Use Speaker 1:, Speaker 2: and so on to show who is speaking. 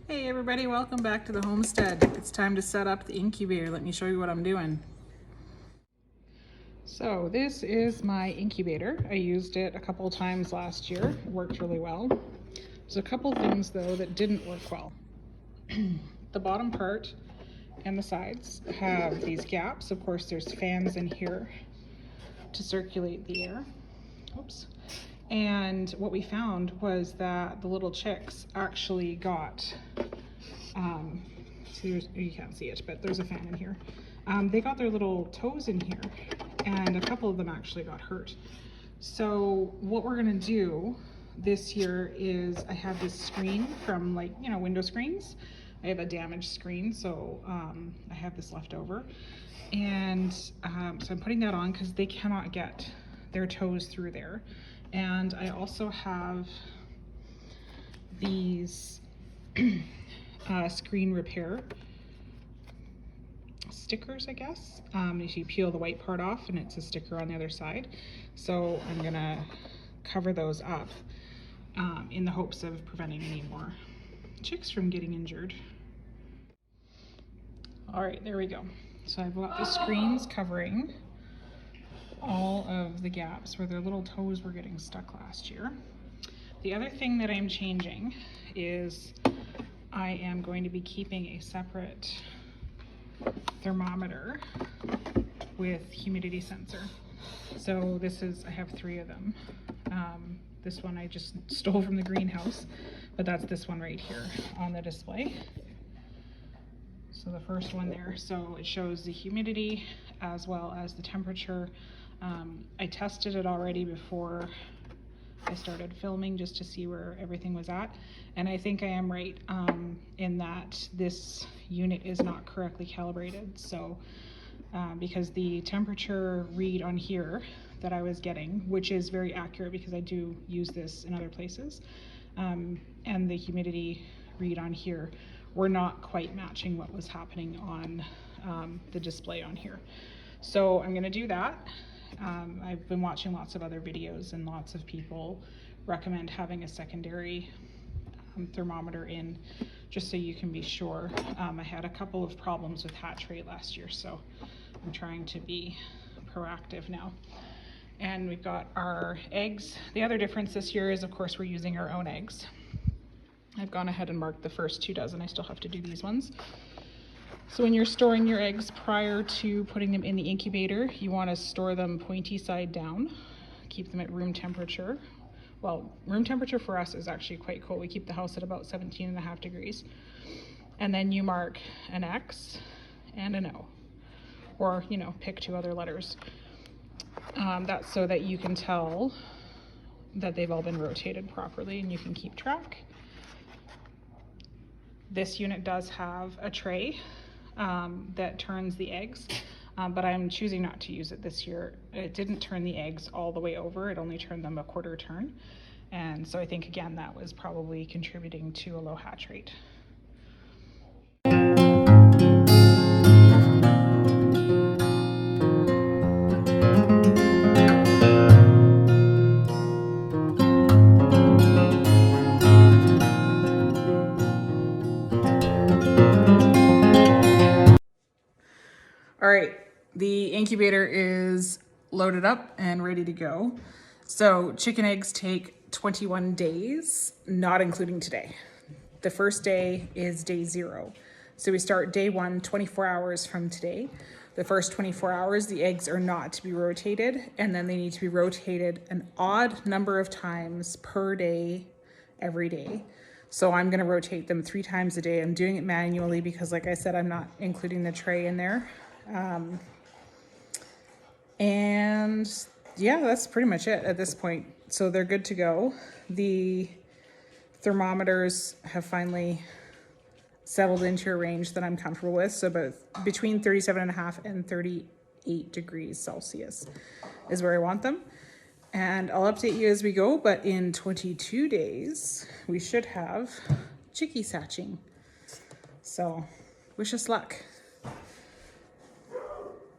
Speaker 1: Hey everybody, welcome back to the homestead. It's time to set up the incubator. Let me show you what I'm doing. So this is my incubator. I used it a couple times last year. It worked really well. There's a couple things though that didn't work well. The bottom part and the sides have these gaps. Of course, there's fans in here to circulate the air. Oops. And what we found was that the little chicks actually got so you can't see it, but there's a fan in here. They got their little toes in here, and a couple of them actually got hurt. So what we're gonna do this year is I have this screen from window screens. I have a damaged screen, so I have this left over. And so I'm putting that on because they cannot get their toes through there. And I also have these screen repair stickers, I guess. If you peel the white part off and it's a sticker on the other side. So I'm gonna cover those up in the hopes of preventing any more chicks from getting injured. All right, there we go. So I've got the screens covering all of the gaps where their little toes were getting stuck last year. The other thing that I'm changing is I am going to be keeping a separate thermometer with humidity sensor. So I have 3 of them. This one I just stole from the greenhouse, but that's this one right here on the display. So the first one there, so it shows the humidity as well as the temperature. I tested it already before I started filming just to see where everything was at, and I think I am right in that this unit is not correctly calibrated. So because the temperature read on here that I was getting, which is very accurate because I do use this in other places, and the humidity read on here were not quite matching what was happening on the display on here. So I'm going to do that. I've been watching lots of other videos, and lots of people recommend having a secondary thermometer in, just so you can be sure. I had a couple of problems with hatch rate last year, so I'm trying to be proactive now. And we've got our eggs. The other difference this year is, of course, we're using our own eggs. I've gone ahead and marked the first 2 dozen. I still have to do these ones. So when you're storing your eggs prior to putting them in the incubator, you want to store them pointy side down. Keep them at room temperature. Well, room temperature for us is actually quite cold. We keep the house at about 17.5 degrees. And then you mark an X and an O, or pick 2 other letters. That's so that you can tell that they've all been rotated properly and you can keep track. This unit does have a tray that turns the eggs, but I'm choosing not to use it this year. It didn't turn the eggs all the way over, it only turned them a quarter turn. And so I think, again, that was probably contributing to a low hatch rate. All right, the incubator is loaded up and ready to go. So chicken eggs take 21 days, not including today. The first day is day 0. So we start day 1, 24 hours from today. The first 24 hours, the eggs are not to be rotated, and then they need to be rotated an odd number of times per day, every day. So I'm gonna rotate them 3 times a day. I'm doing it manually because, like I said, I'm not including the tray in there. And yeah, that's pretty much it at this point. So they're good to go. The thermometers have finally settled into a range that I'm comfortable with. So about between 37.5 and 38 degrees Celsius is where I want them. And I'll update you as we go, but in 22 days, we should have chickies hatching. So wish us luck.